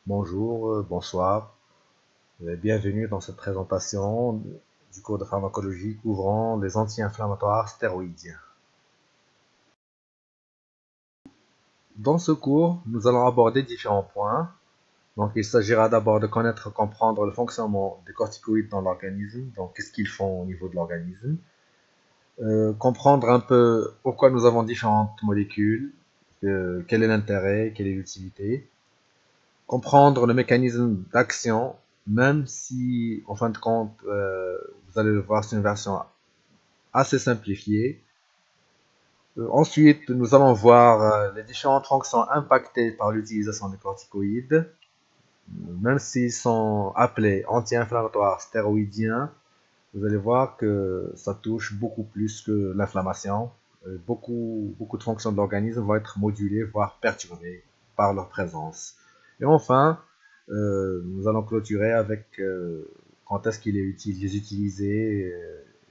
Bonjour, bonsoir, et bienvenue dans cette présentation du cours de pharmacologie couvrant les anti-inflammatoires stéroïdiens. Dans ce cours, nous allons aborder différents points. Donc, il s'agira d'abord de connaître et comprendre le fonctionnement des corticoïdes dans l'organisme, donc qu'est-ce qu'ils font au niveau de l'organisme, comprendre un peu pourquoi nous avons différentes molécules, quel est l'intérêt, quelle est l'utilité, comprendre le mécanisme d'action, même si, en fin de compte, vous allez le voir, c'est une version assez simplifiée. Ensuite, nous allons voir les différentes fonctions impactées par l'utilisation des corticoïdes, même s'ils sont appelés anti-inflammatoires stéroïdiens. Vous allez voir que ça touche beaucoup plus que l'inflammation. Beaucoup de fonctions de l'organisme vont être modulées, voire perturbées par leur présence. Et enfin, nous allons clôturer avec quand est-ce qu'il est utile de les utiliser,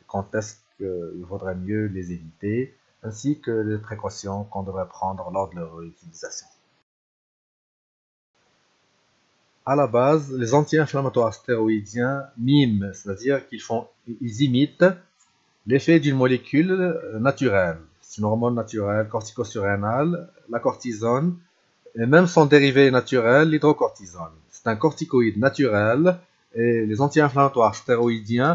quand est-ce qu'il vaudrait mieux les éviter, ainsi que les précautions qu'on devrait prendre lors de leur utilisation. À la base, les anti-inflammatoires stéroïdiens miment, c'est-à-dire ils imitent l'effet d'une molécule naturelle. C'est une hormone naturelle corticosurrénale, la cortisone, et même son dérivé naturel, l'hydrocortisone. C'est un corticoïde naturel et les anti-inflammatoires stéroïdiens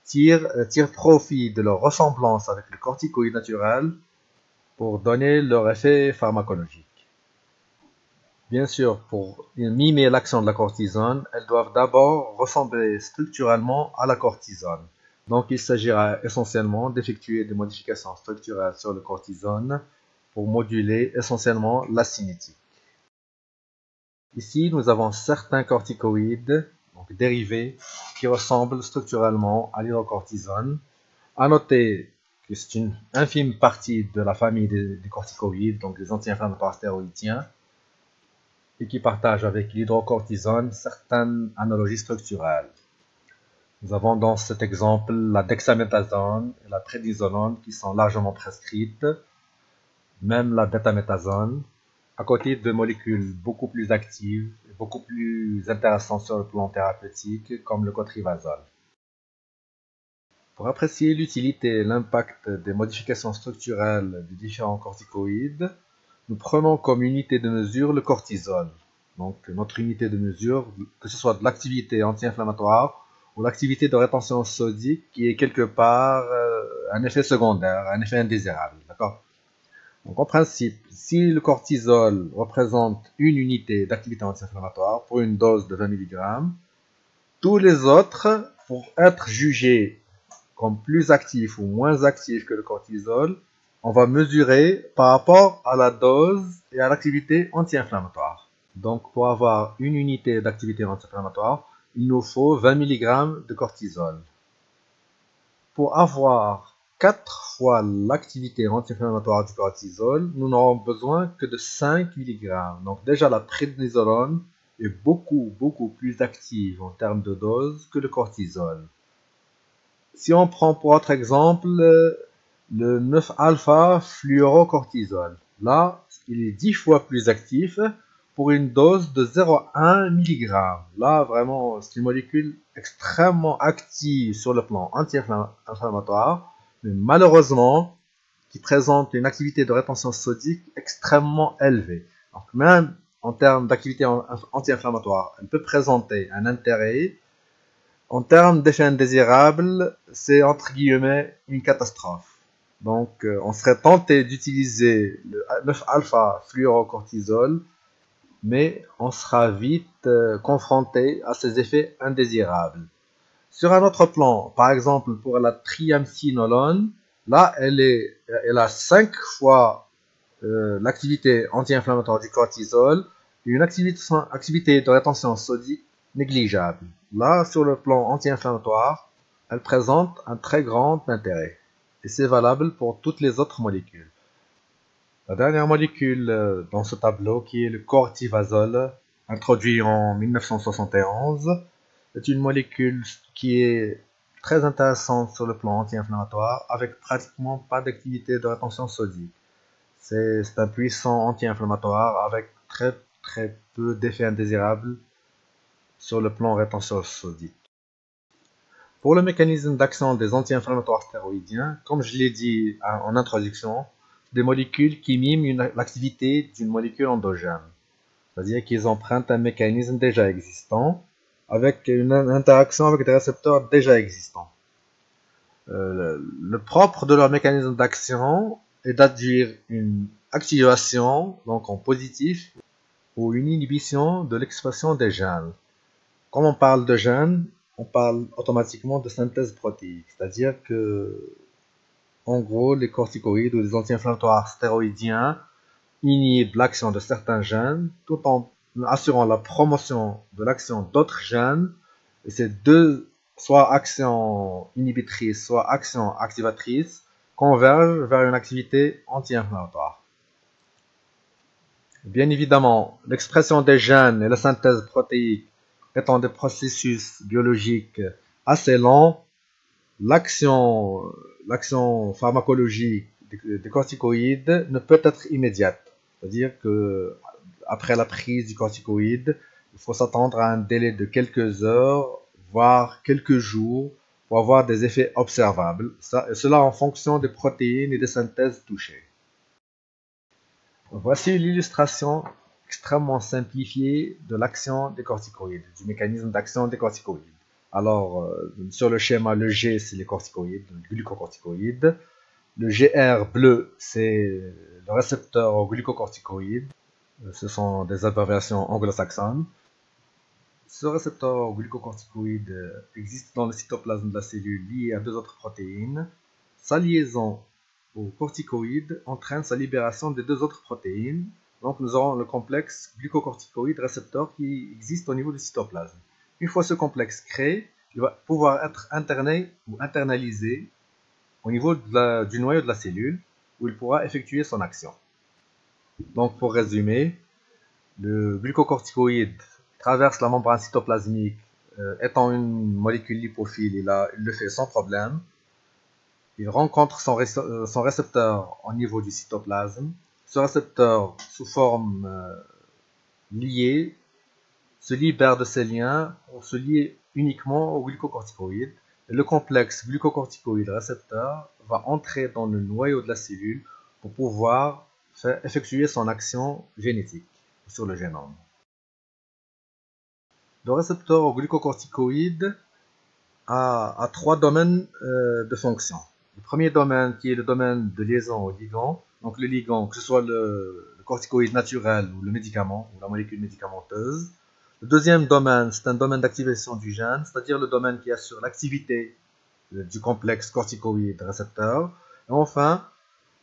tirent profit de leur ressemblance avec le corticoïde naturel pour donner leur effet pharmacologique. Bien sûr, pour mimer l'action de la cortisone, elles doivent d'abord ressembler structurellement à la cortisone. Donc, il s'agira essentiellement d'effectuer des modifications structurelles sur le cortisone pour moduler essentiellement la cinétique. Ici, nous avons certains corticoïdes, donc dérivés, qui ressemblent structurellement à l'hydrocortisone. À noter que c'est une infime partie de la famille des corticoïdes, donc des anti-inflammatoires stéroïdiens, et qui partagent avec l'hydrocortisone certaines analogies structurelles. Nous avons dans cet exemple la dexaméthasone et la prédnisolone qui sont largement prescrites, même la bétaméthasone, à côté de molécules beaucoup plus actives et beaucoup plus intéressantes sur le plan thérapeutique, comme le cotrivazole. Pour apprécier l'utilité et l'impact des modifications structurelles des différents corticoïdes, nous prenons comme unité de mesure le cortisol. Donc notre unité de mesure, que ce soit de l'activité anti-inflammatoire ou l'activité de rétention sodique, qui est quelque part un effet secondaire, un effet indésirable. D'accord? Donc en principe, si le cortisol représente une unité d'activité anti-inflammatoire pour une dose de 20 mg, tous les autres, pour être jugés comme plus actifs ou moins actifs que le cortisol, on va mesurer par rapport à la dose et à l'activité anti-inflammatoire. Donc pour avoir une unité d'activité anti-inflammatoire, il nous faut 20 mg de cortisol. Pour avoir 4 fois l'activité anti-inflammatoire du cortisol, nous n'aurons besoin que de 5 mg. Donc déjà la prédnisolone est beaucoup plus active en termes de dose que le cortisol. Si on prend pour autre exemple le 9-alpha-fluorocortisol, là, il est 10 fois plus actif pour une dose de 0,1 mg. Là, vraiment, c'est une molécule extrêmement active sur le plan anti-inflammatoire, mais malheureusement, qui présente une activité de rétention sodique extrêmement élevée. Donc, même en termes d'activité anti-inflammatoire, elle peut présenter un intérêt. En termes d'effets indésirables, c'est entre guillemets une catastrophe. Donc, on serait tenté d'utiliser le 9-alpha-fluorocortisol, mais on sera vite confronté à ces effets indésirables. Sur un autre plan, par exemple pour la triamcinolone, là, elle a 5 fois l'activité anti-inflammatoire du cortisol et une activité de rétention sodique négligeable. Là, sur le plan anti-inflammatoire, elle présente un très grand intérêt. Et c'est valable pour toutes les autres molécules. La dernière molécule dans ce tableau, qui est le cortivazole, introduit en 1971, est une molécule qui est très intéressante sur le plan anti-inflammatoire, avec pratiquement pas d'activité de rétention sodique. C'est un puissant anti-inflammatoire avec très peu d'effets indésirables sur le plan rétention sodique. Pour le mécanisme d'action des anti-inflammatoires stéroïdiens, comme je l'ai dit en introduction, des molécules qui miment l'activité d'une molécule endogène. C'est-à-dire qu'ils empruntent un mécanisme déjà existant avec une interaction avec des récepteurs déjà existants. Le propre de leur mécanisme d'action est d'induire une activation, donc en positif, ou une inhibition de l'expression des gènes. Quand on parle de gènes, on parle automatiquement de synthèse protéique, c'est-à-dire que, en gros, les corticoïdes ou les anti-inflammatoires stéroïdiens inhibent l'action de certains gènes tout en assurant la promotion de l'action d'autres gènes. Et ces deux, soit action inhibitrice, soit action activatrice, convergent vers une activité anti-inflammatoire. Bien évidemment, l'expression des gènes et la synthèse protéique étant des processus biologiques assez lents, l'action pharmacologique des corticoïdes ne peut être immédiate. C'est-à-dire que après la prise du corticoïde, il faut s'attendre à un délai de quelques heures, voire quelques jours, pour avoir des effets observables. Cela en fonction des protéines et des synthèses touchées. Voici l'illustration extrêmement simplifiée de l'action des corticoïdes, du mécanisme d'action des corticoïdes. Alors, sur le schéma, le G, c'est les corticoïdes, le glucocorticoïde. Le GR bleu, c'est le récepteur au glucocorticoïde. Ce sont des abréviations anglo-saxonnes. Ce récepteur au glucocorticoïde existe dans le cytoplasme de la cellule lié à deux autres protéines. Sa liaison au corticoïde entraîne sa libération des deux autres protéines. Donc nous aurons le complexe glucocorticoïde récepteur qui existe au niveau du cytoplasme. Une fois ce complexe créé, il va pouvoir être interné ou internalisé au niveau du noyau de la cellule où il pourra effectuer son action. Donc pour résumer, le glucocorticoïde traverse la membrane cytoplasmique étant une molécule lipophile, il le fait sans problème. Il rencontre son récepteur au niveau du cytoplasme. Ce récepteur, sous forme liée, se libère de ses liens pour se lier uniquement au glucocorticoïde. Et le complexe glucocorticoïde récepteur va entrer dans le noyau de la cellule pour pouvoir effectuer son action génétique sur le génome. Le récepteur au glucocorticoïde a trois domaines de fonction. Le premier domaine qui est le domaine de liaison au ligand, donc le ligand, que ce soit le corticoïde naturel ou le médicament, ou la molécule médicamenteuse. Le deuxième domaine, c'est un domaine d'activation du gène, c'est-à-dire le domaine qui assure l'activité du complexe corticoïde récepteur. Et enfin,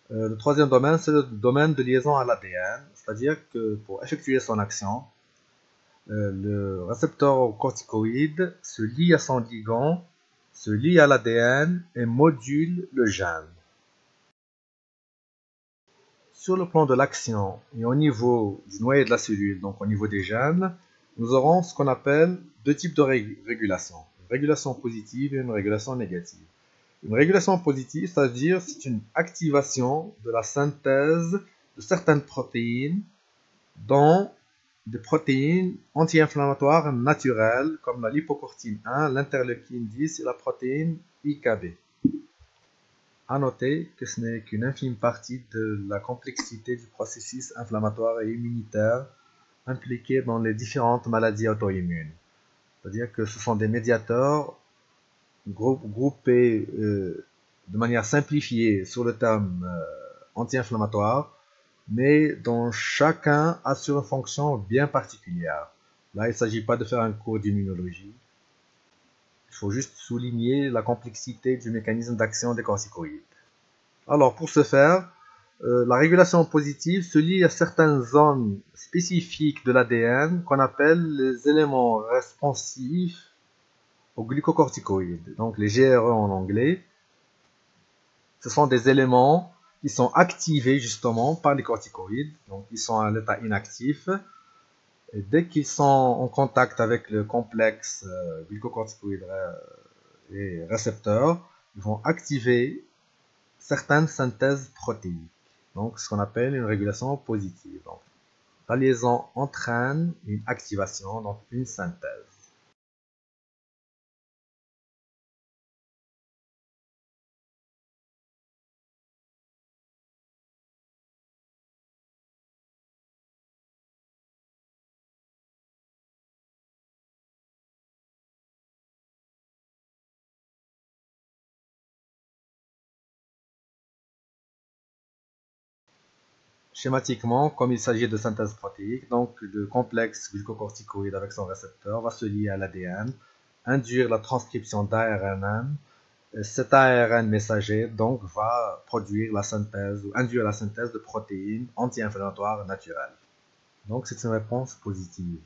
le troisième domaine, c'est le domaine de liaison à l'ADN, c'est-à-dire que pour effectuer son action, le récepteur corticoïde se lie à son ligand, se lie à l'ADN et module le gène. Sur le plan de l'action et au niveau du noyau de la cellule, donc au niveau des gènes, nous aurons ce qu'on appelle deux types de régulation. Une régulation positive et une régulation négative. Une régulation positive, c'est-à-dire c'est une activation de la synthèse de certaines protéines, dont des protéines anti-inflammatoires naturelles comme la lipocortine 1, l'interleukine 10 et la protéine IKB. À noter que ce n'est qu'une infime partie de la complexité du processus inflammatoire et immunitaire impliqué dans les différentes maladies auto-immunes. C'est-à-dire que ce sont des médiateurs groupés de manière simplifiée sur le terme anti-inflammatoire, mais dont chacun assure une fonction bien particulière. Là, il ne s'agit pas de faire un cours d'immunologie. Il faut juste souligner la complexité du mécanisme d'action des corticoïdes. Alors, pour ce faire, la régulation positive se lie à certaines zones spécifiques de l'ADN qu'on appelle les éléments responsifs aux glucocorticoïdes, donc les GRE en anglais. Ce sont des éléments qui sont activés justement par les corticoïdes, donc ils sont à l'état inactif. Et dès qu'ils sont en contact avec le complexe glucocorticoïde et récepteur, ils vont activer certaines synthèses protéiques, donc ce qu'on appelle une régulation positive. Donc, La liaison entraîne une activation, donc une synthèse. Schématiquement, comme il s'agit de synthèse protéique, donc le complexe glucocorticoïde avec son récepteur va se lier à l'ADN, induire la transcription d'ARNM. Cet ARN messager donc va produire la synthèse ou induire la synthèse de protéines anti-inflammatoires naturelles. Donc c'est une réponse positive.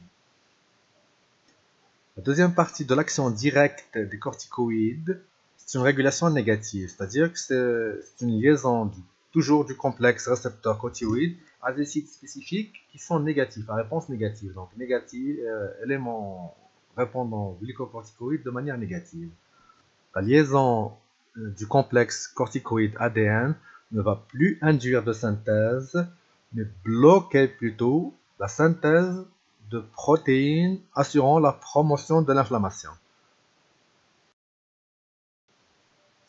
La deuxième partie de l'action directe des corticoïdes, c'est une régulation négative, c'est-à-dire que c'est une liaison toujours du complexe récepteur-corticoïde à des sites spécifiques qui sont négatifs, à réponse négative. Donc négatif, élément répondant au glucocorticoïde de manière négative. La liaison du complexe corticoïde ADN ne va plus induire de synthèse, mais bloquer plutôt la synthèse de protéines assurant la promotion de l'inflammation.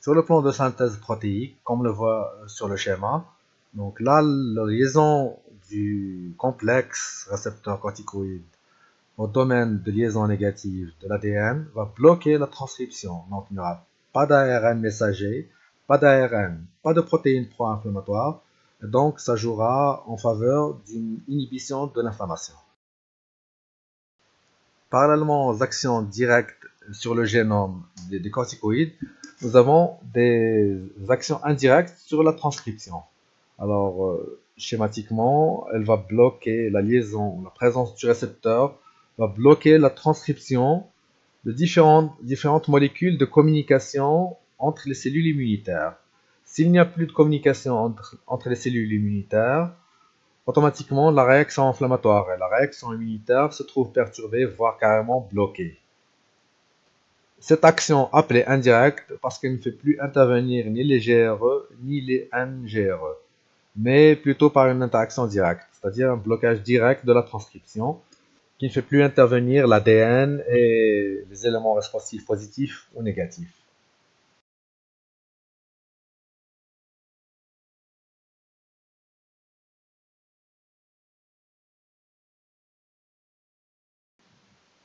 Sur le plan de synthèse protéique, comme on le voit sur le schéma, donc là, la liaison du complexe récepteur corticoïde au domaine de liaison négative de l'ADN va bloquer la transcription. Donc il n'y aura pas d'ARN messager, pas d'ARN, pas de protéines pro-inflammatoires. Donc ça jouera en faveur d'une inhibition de l'inflammation. Parallèlement aux actions directes sur le génome des corticoïdes, nous avons des actions indirectes sur la transcription. Alors, schématiquement, elle va bloquer la liaison, la présence du récepteur va bloquer la transcription de différentes molécules de communication entre les cellules immunitaires. S'il n'y a plus de communication entre les cellules immunitaires, automatiquement la réaction inflammatoire et la réaction immunitaire se trouvent perturbées, voire carrément bloquées. Cette action appelée indirecte parce qu'elle ne fait plus intervenir ni les GRE ni les NGRE, mais plutôt par une interaction directe, c'est-à-dire un blocage direct de la transcription qui ne fait plus intervenir l'ADN et les éléments responsifs positifs ou négatifs.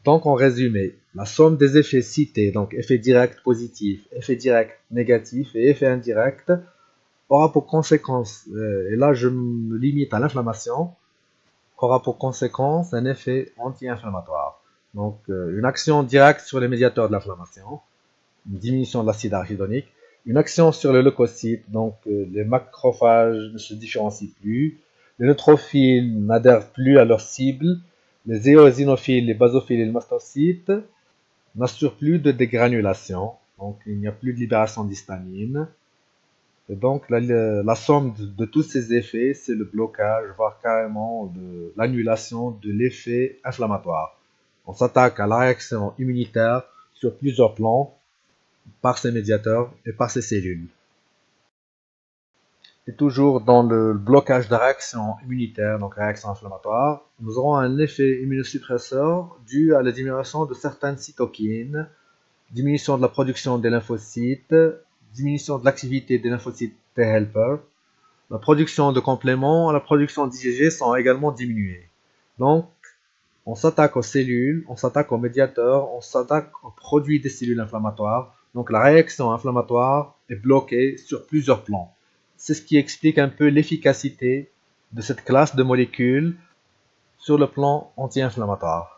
Donc en résumé, la somme des effets cités, donc effet direct positif, effet direct négatif et effet indirect, aura pour conséquence, et là je me limite à l'inflammation, aura pour conséquence un effet anti-inflammatoire. Donc une action directe sur les médiateurs de l'inflammation, une diminution de l'acide arachidonique, une action sur les leucocytes, donc les macrophages ne se différencient plus, les neutrophiles n'adhèrent plus à leur cible, les éosinophiles, les basophiles et les mastocytes n'assurent plus de dégranulation, donc il n'y a plus de libération d'histamine. Et donc la somme de tous ces effets, c'est le blocage, voire carrément de l'annulation de l'effet inflammatoire. On s'attaque à la réaction immunitaire sur plusieurs plans, par ces médiateurs et par ces cellules. Et toujours dans le blocage de réaction immunitaire, donc réaction inflammatoire, nous aurons un effet immunosuppresseur dû à la diminution de certaines cytokines, diminution de la production des lymphocytes, diminution de l'activité des lymphocytes T-helper, la production de compléments, la production d'IgG sont également diminuées. Donc, on s'attaque aux cellules, on s'attaque aux médiateurs, on s'attaque aux produits des cellules inflammatoires. Donc la réaction inflammatoire est bloquée sur plusieurs plans. C'est ce qui explique un peu l'efficacité de cette classe de molécules sur le plan anti-inflammatoire.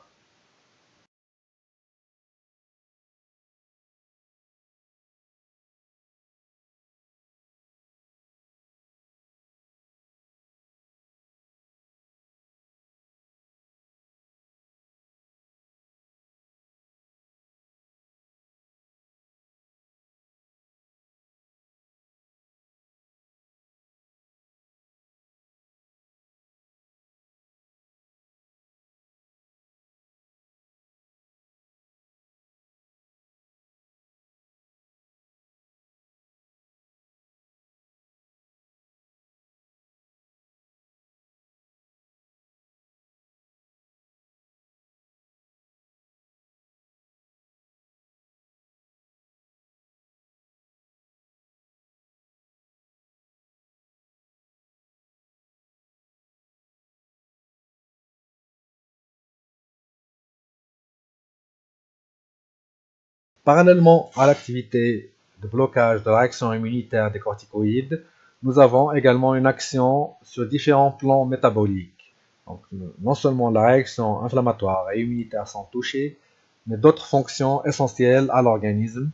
Parallèlement à l'activité de blocage de la réaction immunitaire des corticoïdes, nous avons également une action sur différents plans métaboliques. Donc, non seulement la réaction inflammatoire et immunitaire sont touchées, mais d'autres fonctions essentielles à l'organisme,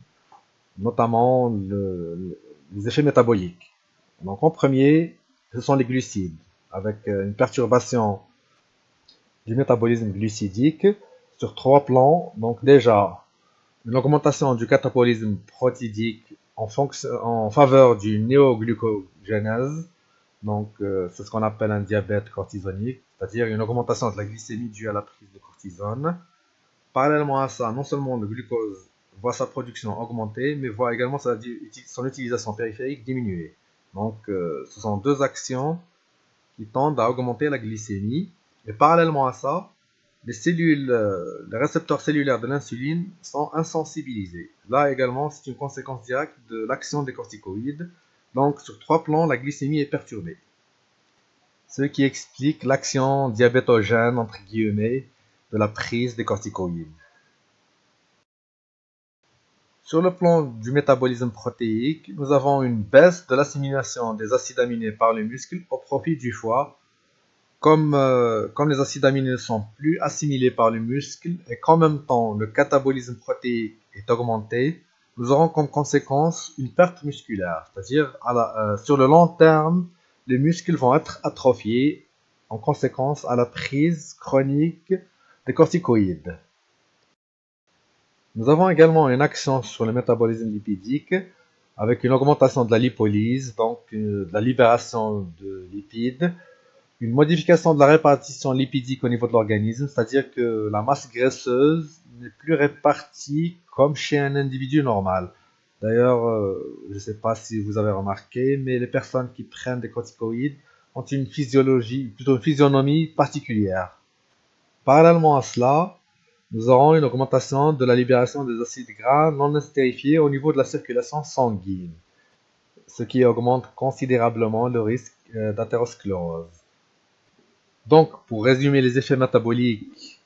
notamment les effets métaboliques. Donc, en premier, ce sont les glucides, avec une perturbation du métabolisme glucidique sur 3 plans. Donc, déjà, une augmentation du catabolisme protidique en faveur du néoglucogénèse. Donc, c'est ce qu'on appelle un diabète cortisonique, c'est-à-dire une augmentation de la glycémie due à la prise de cortisone. Parallèlement à ça, non seulement le glucose voit sa production augmenter, mais voit également son utilisation périphérique diminuer. Donc, ce sont deux actions qui tendent à augmenter la glycémie. Et parallèlement à ça, les récepteurs cellulaires de l'insuline sont insensibilisés. Là également, c'est une conséquence directe de l'action des corticoïdes. Donc, sur 3 plans, la glycémie est perturbée. Ce qui explique l'action diabétogène, entre guillemets, de la prise des corticoïdes. Sur le plan du métabolisme protéique, nous avons une baisse de l'assimilation des acides aminés par les muscles au profit du foie. Comme les acides aminés ne sont plus assimilés par les muscles et qu'en même temps le catabolisme protéique est augmenté, nous aurons comme conséquence une perte musculaire. C'est-à-dire, sur le long terme, les muscles vont être atrophiés en conséquence à la prise chronique des corticoïdes. Nous avons également une action sur le métabolisme lipidique avec une augmentation de la lipolyse, donc de la libération de lipides, une modification de la répartition lipidique au niveau de l'organisme, c'est-à-dire que la masse graisseuse n'est plus répartie comme chez un individu normal. D'ailleurs, je ne sais pas si vous avez remarqué, mais les personnes qui prennent des corticoïdes ont une physionomie particulière. Parallèlement à cela, nous aurons une augmentation de la libération des acides gras non estérifiés au niveau de la circulation sanguine, ce qui augmente considérablement le risque d'athérosclérose. Donc, pour résumer les effets métaboliques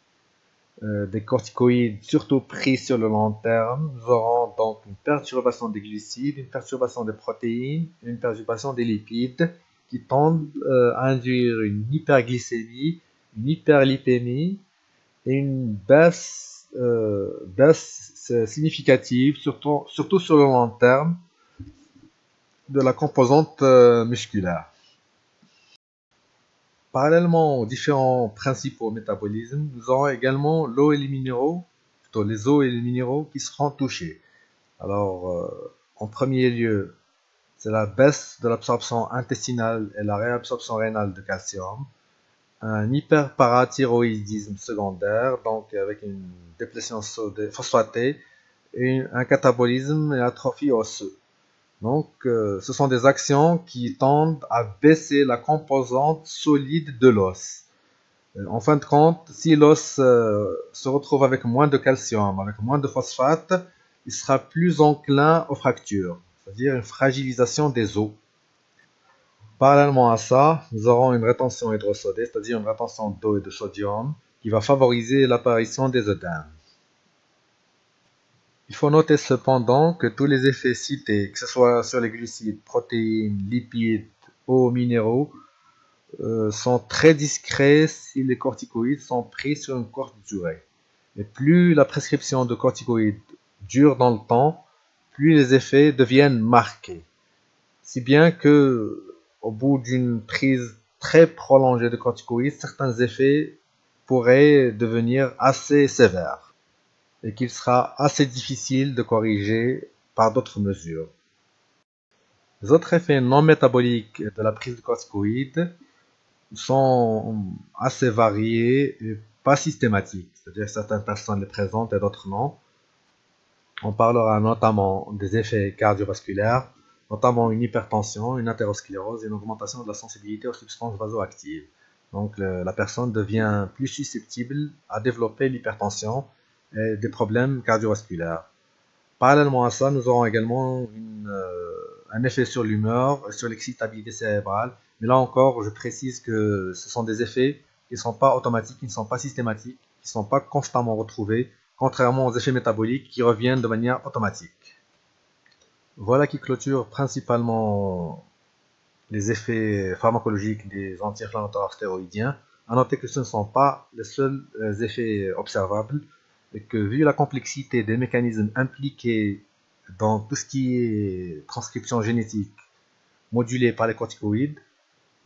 des corticoïdes, surtout pris sur le long terme, nous aurons donc une perturbation des glucides, une perturbation des protéines, une perturbation des lipides qui tendent à induire une hyperglycémie, une hyperlipémie et une baisse significative, surtout sur le long terme, de la composante musculaire. Parallèlement aux différents principaux métabolismes, nous aurons également l'eau et les minéraux, plutôt les eaux et les minéraux qui seront touchés. Alors, en premier lieu, c'est la baisse de l'absorption intestinale et la réabsorption rénale de calcium, un hyperparathyroïdisme secondaire, donc avec une déplétion phosphatée, et un catabolisme et atrophie osseuse. Donc, ce sont des actions qui tendent à baisser la composante solide de l'os. En fin de compte, si l'os se retrouve avec moins de calcium, avec moins de phosphate, il sera plus enclin aux fractures, c'est-à-dire une fragilisation des os. Parallèlement à ça, nous aurons une rétention hydrosodée, c'est-à-dire une rétention d'eau et de sodium, qui va favoriser l'apparition des œdèmes. Il faut noter cependant que tous les effets cités, que ce soit sur les glucides, protéines, lipides, eau, minéraux, sont très discrets si les corticoïdes sont pris sur une courte durée. Et plus la prescription de corticoïdes dure dans le temps, plus les effets deviennent marqués. Si bien que, au bout d'une prise très prolongée de corticoïdes, certains effets pourraient devenir assez sévères et qu'il sera assez difficile de corriger par d'autres mesures. Les autres effets non métaboliques de la prise de corticoïdes sont assez variés et pas systématiques, c'est-à-dire certaines personnes les présentent et d'autres non. On parlera notamment des effets cardiovasculaires, notamment une hypertension, une athérosclérose et une augmentation de la sensibilité aux substances vasoactives. Donc la personne devient plus susceptible à développer l'hypertension et des problèmes cardiovasculaires. Parallèlement à ça, nous aurons également un effet sur l'humeur, sur l'excitabilité cérébrale. Mais là encore, je précise que ce sont des effets qui ne sont pas automatiques, qui ne sont pas systématiques, qui ne sont pas constamment retrouvés. contrairement aux effets métaboliques qui reviennent de manière automatique. Voilà qui clôture principalement les effets pharmacologiques des anti-inflammatoires stéroïdiens. À noter que ce ne sont pas les seuls effets observables et que vu la complexité des mécanismes impliqués dans tout ce qui est transcription génétique modulée par les corticoïdes,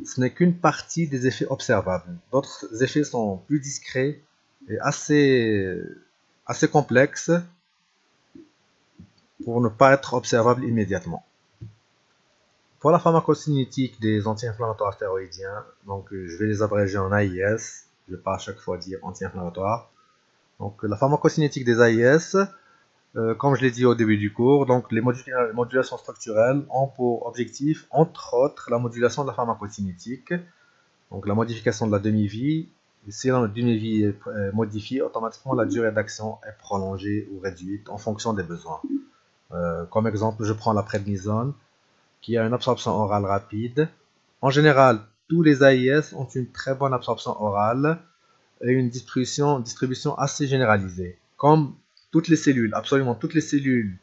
ce n'est qu'une partie des effets observables. D'autres effets sont plus discrets et assez complexes pour ne pas être observables immédiatement. Pour la pharmacocinétique des anti-inflammatoires stéroïdiens, donc je vais les abréger en AIS, je ne vais pas à chaque fois dire anti-inflammatoire. Donc la pharmacocinétique des AIS, comme je l'ai dit au début du cours, donc les modulations structurelles ont pour objectif, entre autres, la modulation de la pharmacocinétique, donc la modification de la demi-vie. Si la demi-vie est modifiée, automatiquement la durée d'action est prolongée ou réduite en fonction des besoins. Comme exemple, je prends la prednisone, qui a une absorption orale rapide. En général, tous les AIS ont une très bonne absorption orale et une distribution assez généralisée. Comme toutes les cellules, absolument toutes les cellules,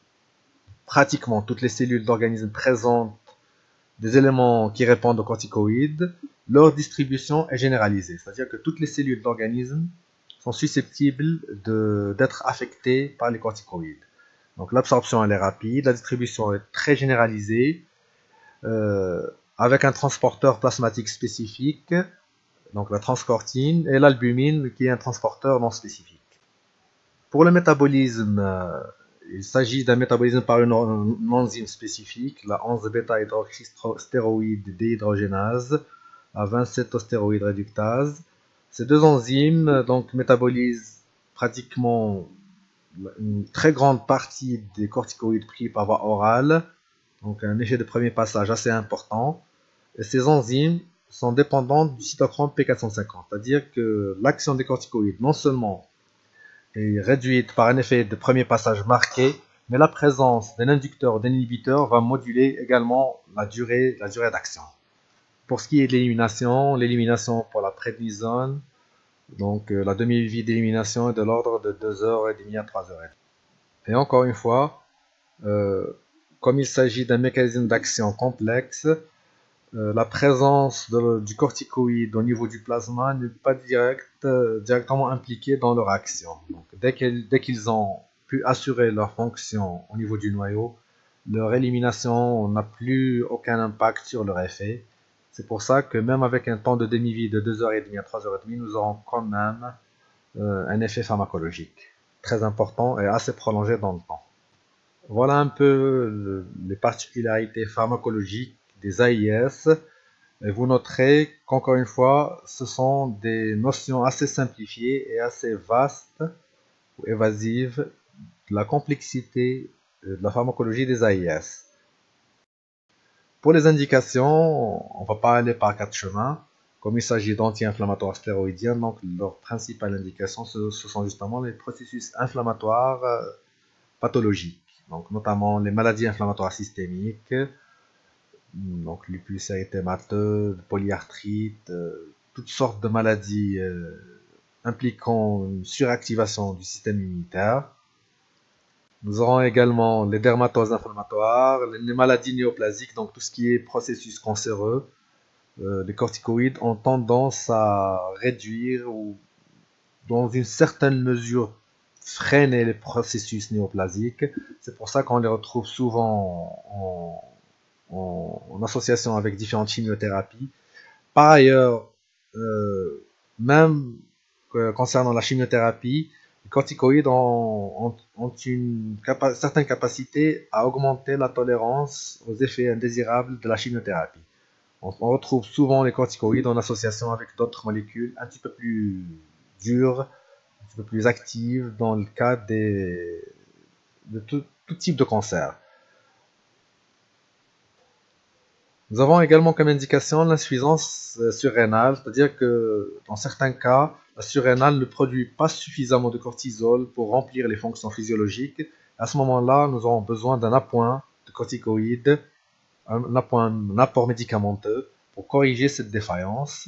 pratiquement toutes les cellules d'organismes présentent des éléments qui répondent aux corticoïdes, leur distribution est généralisée. C'est-à-dire que toutes les cellules d'organismes sont susceptibles d'être affectées par les corticoïdes. Donc l'absorption elle est rapide, la distribution est très généralisée, avec un transporteur plasmatique spécifique, donc la transcortine, et l'albumine qui est un transporteur non spécifique. Pour le métabolisme, il s'agit d'un métabolisme par une enzyme spécifique, la 11-bêta-hydroxystéroïde déhydrogénase, la 27-ostéroïde réductase. Ces deux enzymes donc, métabolisent pratiquement une très grande partie des corticoïdes pris par voie orale, donc un effet de premier passage assez important. Et ces enzymes sont dépendantes du cytochrome P450, c'est-à-dire que l'action des corticoïdes non seulement est réduite par un effet de premier passage marqué, mais la présence d'un inducteur ou d'un inhibiteur va moduler également la durée d'action. Pour ce qui est de l'élimination pour la prednisone, donc la demi-vie d'élimination est de l'ordre de 2h30 à 3h30. Et encore une fois, comme il s'agit d'un mécanisme d'action complexe, la présence du corticoïde au niveau du plasma n'est pas directement impliquée dans leur action. Donc, dès qu'ils ont pu assurer leur fonction au niveau du noyau, leur élimination n'a plus aucun impact sur leur effet. C'est pour ça que même avec un temps de demi-vie de 2h30 à 3h30, nous aurons quand même un effet pharmacologique très important et assez prolongé dans le temps. Voilà un peu les particularités pharmacologiques des AIS. Et vous noterez qu'encore une fois, ce sont des notions assez simplifiées et assez vastes ou évasives de la complexité de la pharmacologie des AIS. Pour les indications, on ne va pas aller par quatre chemins. Comme il s'agit d'anti-inflammatoires stéroïdiens, donc leur principale indication, ce sont justement les processus inflammatoires pathologiques. Donc notamment les maladies inflammatoires systémiques, donc lupus érythémateux, polyarthrite, toutes sortes de maladies impliquant une suractivation du système immunitaire. Nous aurons également les dermatoses inflammatoires, les maladies néoplasiques, donc tout ce qui est processus cancéreux. Les corticoïdes ont tendance à réduire ou dans une certaine mesure freiner les processus néoplasiques. C'est pour ça qu'on les retrouve souvent en association avec différentes chimiothérapies. Par ailleurs, même concernant la chimiothérapie, les corticoïdes ont une certaine capacité à augmenter la tolérance aux effets indésirables de la chimiothérapie. On retrouve souvent les corticoïdes en association avec d'autres molécules un petit peu plus dures, un petit peu plus actives dans le cas de tout type de cancer. Nous avons également comme indication l'insuffisance surrénale, c'est-à-dire que dans certains cas, la surrénale ne produit pas suffisamment de cortisol pour remplir les fonctions physiologiques. À ce moment-là, nous aurons besoin d'un appoint de corticoïdes, un apport médicamenteux pour corriger cette défaillance.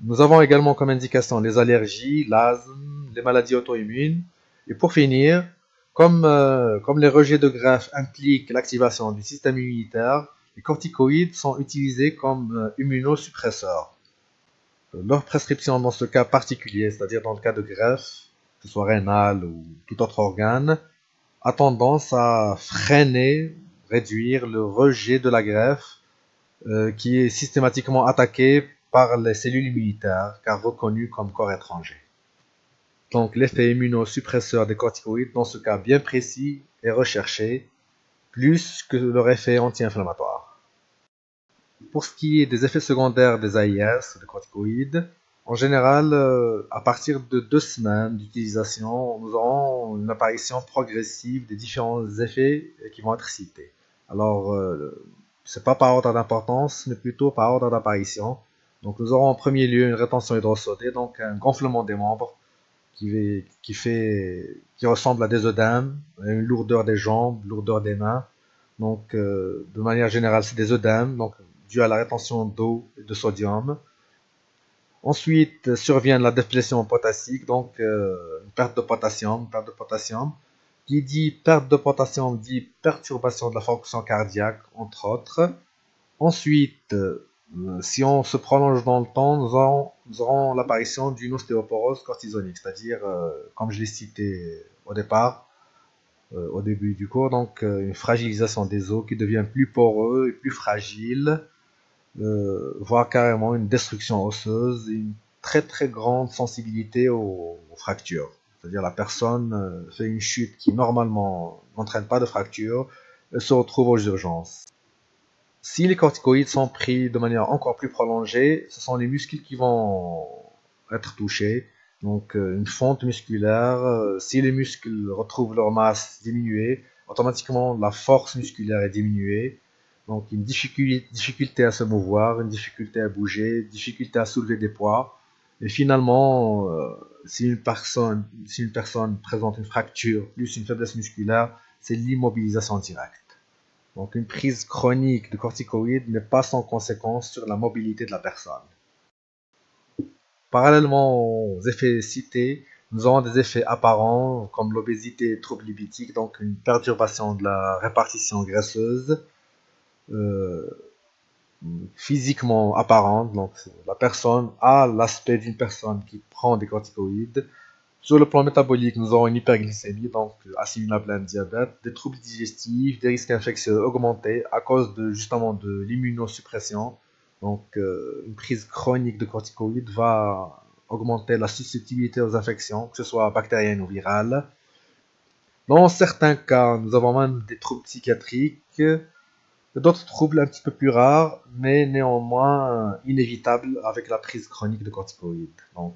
Nous avons également comme indication les allergies, l'asthme, les maladies auto-immunes Et pour finir, comme les rejets de greffe impliquent l'activation du système immunitaire, les corticoïdes sont utilisés comme immunosuppresseurs. Leur prescription dans ce cas particulier, c'est-à-dire dans le cas de greffe, que ce soit rénale ou tout autre organe, a tendance à freiner, réduire le rejet de la greffe qui est systématiquement attaqué par les cellules immunitaires, car reconnues comme corps étranger. Donc l'effet immunosuppresseur des corticoïdes, dans ce cas bien précis, est recherché, plus que leur effet anti-inflammatoire. Pour ce qui est des effets secondaires des AIS, des corticoïdes, en général, à partir de 2 semaines d'utilisation, nous aurons une apparition progressive des différents effets qui vont être cités. Alors, c'est pas par ordre d'importance, mais plutôt par ordre d'apparition. Donc, nous aurons en premier lieu une rétention hydrosodée, donc un gonflement des membres qui ressemble à des œdèmes, une lourdeur des jambes, lourdeur des mains. Donc, de manière générale, c'est des œdèmes, donc dû à la rétention d'eau et de sodium. Ensuite survient la déplétion potassique, donc une perte de potassium. Qui dit perte de potassium dit perturbation de la fonction cardiaque, entre autres. Ensuite, si on se prolonge dans le temps, nous aurons l'apparition d'une ostéoporose cortisonique, c'est-à-dire, comme je l'ai cité au départ, au début du cours, donc une fragilisation des os qui devient plus poreux et plus fragile, voire carrément une destruction osseuse et une très très grande sensibilité aux fractures. C'est-à-dire la personne fait une chute qui normalement n'entraîne pas de fracture, elle se retrouve aux urgences. Si les corticoïdes sont pris de manière encore plus prolongée, ce sont les muscles qui vont être touchés. Donc une fonte musculaire, si les muscles retrouvent leur masse diminuée, automatiquement la force musculaire est diminuée. Donc une difficulté à se mouvoir, une difficulté à bouger, une difficulté à soulever des poids. Et finalement, si une personne présente une fracture plus une faiblesse musculaire, c'est l'immobilisation directe. Donc une prise chronique de corticoïdes n'est pas sans conséquence sur la mobilité de la personne. Parallèlement aux effets cités, nous avons des effets apparents comme l'obésité et troubles lipidiques, donc une perturbation de la répartition graisseuse, physiquement apparente. Donc la personne a l'aspect d'une personne qui prend des corticoïdes. Sur le plan métabolique, nous aurons une hyperglycémie, donc assimilable à un diabète, des troubles digestifs, des risques infectieux augmentés à cause justement de l'immunosuppression. Donc une prise chronique de corticoïdes va augmenter la susceptibilité aux infections, que ce soit bactériennes ou virales. Dans certains cas, nous avons même des troubles psychiatriques, d'autres troubles un petit peu plus rares, mais néanmoins inévitables avec la prise chronique de corticoïdes. Donc,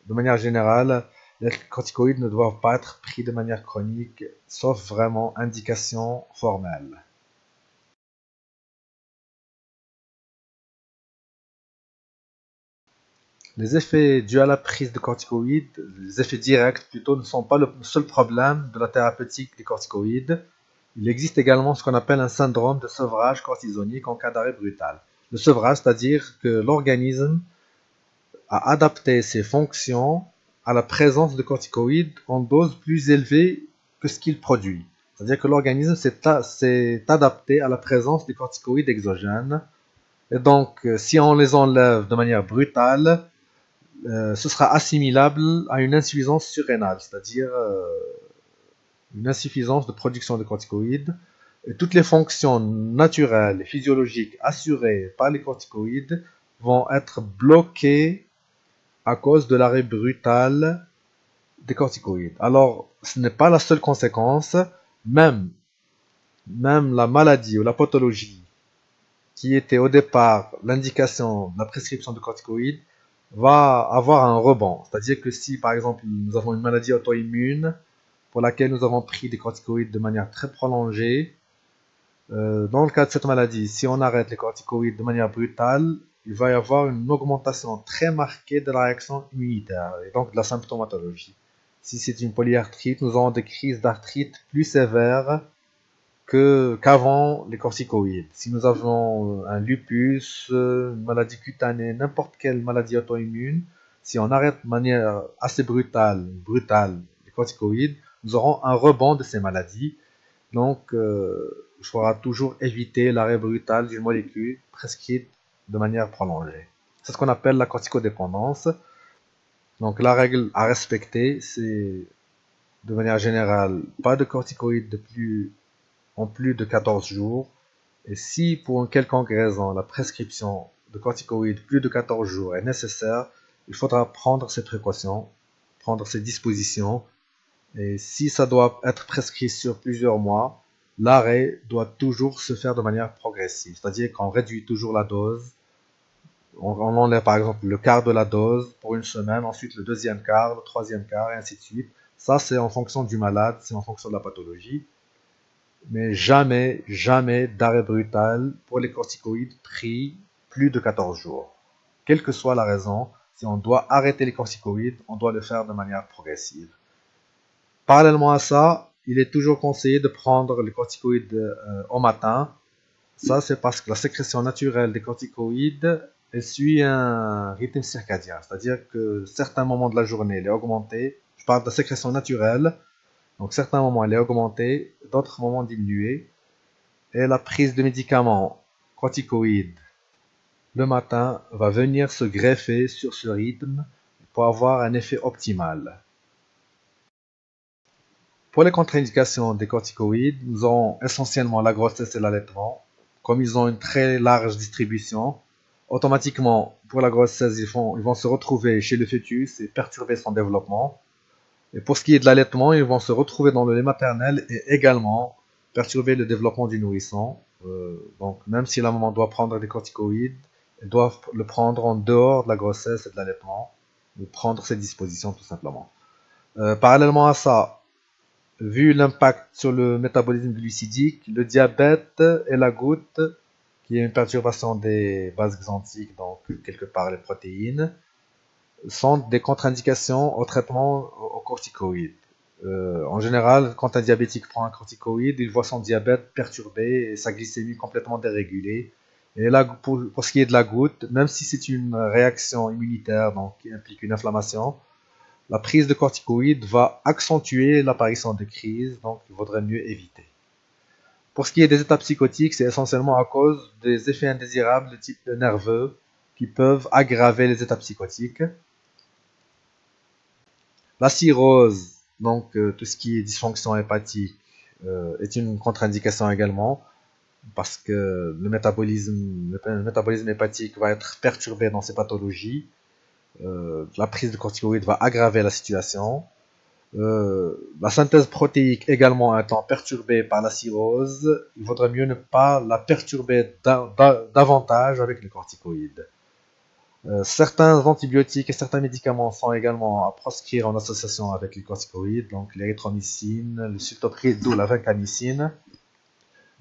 de manière générale, les corticoïdes ne doivent pas être pris de manière chronique, sauf vraiment indication formelle. Les effets dus à la prise de corticoïdes, les effets directs plutôt, ne sont pas le seul problème de la thérapeutique des corticoïdes. Il existe également ce qu'on appelle un syndrome de sevrage cortisonique en cas d'arrêt brutal. Le sevrage, c'est-à-dire que l'organisme a adapté ses fonctions à la présence de corticoïdes en dose plus élevée que ce qu'il produit. C'est-à-dire que l'organisme s'est adapté à la présence des corticoïdes exogènes. Et donc, si on les enlève de manière brutale, ce sera assimilable à une insuffisance surrénale, c'est-à-dire une insuffisance de production de corticoïdes. Et toutes les fonctions naturelles et physiologiques assurées par les corticoïdes vont être bloquées à cause de l'arrêt brutal des corticoïdes. Alors, ce n'est pas la seule conséquence, même la maladie ou la pathologie qui était au départ l'indication de la prescription de corticoïdes va avoir un rebond. C'est-à-dire que si, par exemple, nous avons une maladie auto-immune pour laquelle nous avons pris des corticoïdes de manière très prolongée, dans le cas de cette maladie, si on arrête les corticoïdes de manière brutale, il va y avoir une augmentation très marquée de la réaction immunitaire et donc de la symptomatologie. Si c'est une polyarthrite, nous aurons des crises d'arthrite plus sévères qu'avant les corticoïdes. Si nous avons un lupus, une maladie cutanée, n'importe quelle maladie auto-immune, si on arrête de manière assez brutale corticoïdes, nous aurons un rebond de ces maladies. Donc, il faudra toujours éviter l'arrêt brutal d'une molécule prescrite de manière prolongée. C'est ce qu'on appelle la corticodépendance. Donc, la règle à respecter, c'est de manière générale, pas de corticoïdes en plus de 14 jours. Et si pour une quelconque raison la prescription de corticoïdes plus de 14 jours est nécessaire, il faudra prendre ces précautions, prendre ces dispositions. Et si ça doit être prescrit sur plusieurs mois, l'arrêt doit toujours se faire de manière progressive. C'est-à-dire qu'on réduit toujours la dose. On enlève par exemple le quart de la dose pour une semaine, ensuite le deuxième quart, le troisième quart, et ainsi de suite. Ça, c'est en fonction du malade, c'est en fonction de la pathologie. Mais jamais, jamais d'arrêt brutal pour les corticoïdes pris plus de 14 jours. Quelle que soit la raison, si on doit arrêter les corticoïdes, on doit le faire de manière progressive. Parallèlement à ça, il est toujours conseillé de prendre les corticoïdes au matin. Ça, c'est parce que la sécrétion naturelle des corticoïdes, elle suit un rythme circadien. C'est-à-dire que certains moments de la journée, elle est augmentée. Je parle de la sécrétion naturelle. Donc, certains moments, elle est augmentée, d'autres moments diminuée. Et la prise de médicaments corticoïdes le matin va venir se greffer sur ce rythme pour avoir un effet optimal. Pour les contre-indications des corticoïdes, nous avons essentiellement la grossesse et l'allaitement. Comme ils ont une très large distribution, automatiquement, pour la grossesse, ils vont se retrouver chez le fœtus et perturber son développement. Et pour ce qui est de l'allaitement, ils vont se retrouver dans le lait maternel et également perturber le développement du nourrisson. Donc, même si la maman doit prendre des corticoïdes, elle doit le prendre en dehors de la grossesse et de l'allaitement, ou prendre ses dispositions tout simplement. Parallèlement à ça, vu l'impact sur le métabolisme glucidique, le diabète et la goutte, qui est une perturbation des bases xanthiques, donc quelque part les protéines, sont des contre-indications au traitement aux corticoïdes. En général, quand un diabétique prend un corticoïde, il voit son diabète perturbé et sa glycémie complètement dérégulée. Et là, pour ce qui est de la goutte, même si c'est une réaction immunitaire, donc qui implique une inflammation, la prise de corticoïdes va accentuer l'apparition de crises, donc il vaudrait mieux éviter. Pour ce qui est des états psychotiques, c'est essentiellement à cause des effets indésirables de type nerveux qui peuvent aggraver les états psychotiques. La cirrhose, donc tout ce qui est dysfonction hépatique, est une contre-indication également parce que le métabolisme hépatique va être perturbé dans ces pathologies. La prise de corticoïdes va aggraver la situation. La synthèse protéique également étant perturbée par la cirrhose, il vaudrait mieux ne pas la perturber davantage avec les corticoïdes. Certains antibiotiques et certains médicaments sont également à proscrire en association avec les corticoïdes, donc l'érythromycine, le sultopride ou la vancomycine.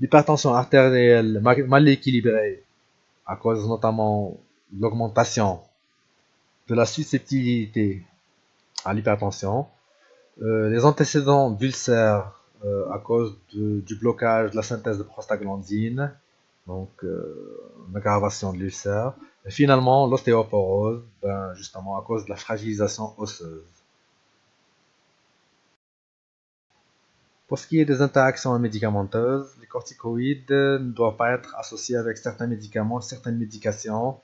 L'hypertension artérielle mal équilibrée, à cause notamment de l'augmentation de la susceptibilité à l'hypertension. Les antécédents d'ulcères à cause du blocage de la synthèse de prostaglandine, donc l'aggravation de l'ulcère. Et finalement, l'ostéoporose, justement à cause de la fragilisation osseuse. Pour ce qui est des interactions médicamenteuses, les corticoïdes ne doivent pas être associés avec certains médicaments, certaines médications,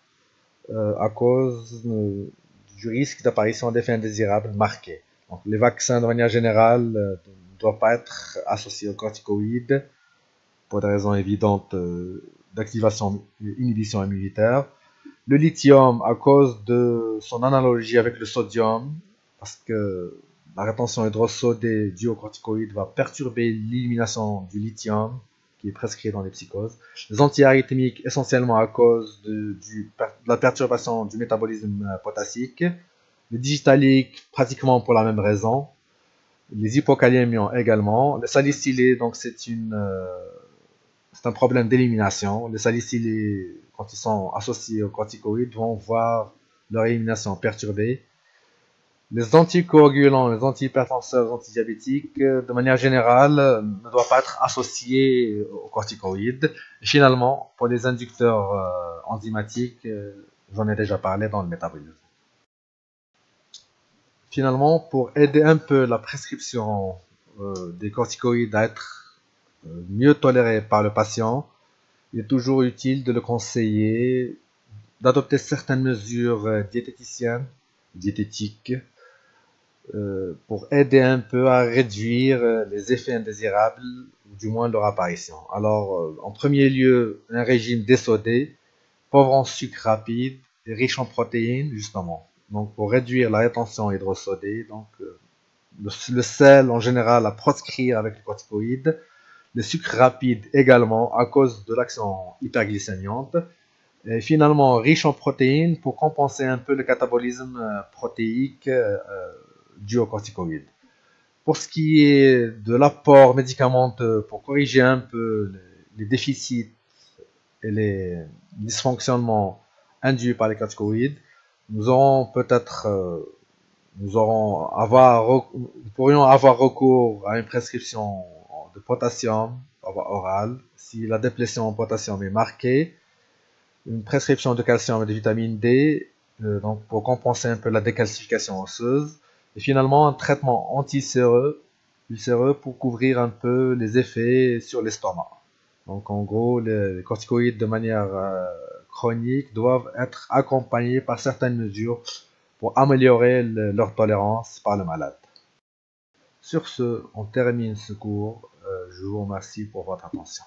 à cause du risque d'apparition d'effets indésirables marqués. Donc, les vaccins, de manière générale, ne doivent pas être associés aux corticoïdes pour des raisons évidentes d'activation, inhibition immunitaire. Le lithium, à cause de son analogie avec le sodium, parce que la rétention hydrosodée due aux corticoïdes va perturber l'élimination du lithium, qui est prescrit dans les psychoses. Les antiarythmiques, essentiellement à cause de la perturbation du métabolisme potassique. Les digitaliques, pratiquement pour la même raison. Les hypokaliémions également. Les salicylés, donc c'est un problème d'élimination. Les salicylés, quand ils sont associés aux corticoïdes, vont voir leur élimination perturbée. Les anticoagulants, les antihypertenseurs, les antidiabétiques, de manière générale, ne doivent pas être associés aux corticoïdes. Et finalement, pour les inducteurs enzymatiques, j'en ai déjà parlé dans le métabolisme. Finalement, pour aider un peu la prescription des corticoïdes à être mieux tolérée par le patient, il est toujours utile de le conseiller d'adopter certaines mesures diététiques, pour aider un peu à réduire les effets indésirables, ou du moins leur apparition. Alors, en premier lieu, un régime désodé, pauvre en sucre rapide et riche en protéines, justement. Donc, pour réduire la rétention hydrosodée, donc le sel en général à proscrire avec les corticoïdes, le sucre rapide également à cause de l'action hyperglycémiante, et finalement riche en protéines pour compenser un peu le catabolisme protéique dû aux corticoïdes. Pour ce qui est de l'apport médicamenteux pour corriger un peu les déficits et les dysfonctionnements induits par les corticoïdes, nous aurons peut-être nous pourrions avoir recours à une prescription de potassium par voie orale si la déplétion en potassium est marquée, une prescription de calcium et de vitamine D, donc pour compenser un peu la décalcification osseuse, et finalement un traitement ulcéreux pour couvrir un peu les effets sur l'estomac. Donc en gros, les corticoïdes de manière chronique doivent être accompagnés par certaines mesures pour améliorer leur tolérance par le malade. Sur ce, on termine ce cours. Je vous remercie pour votre attention.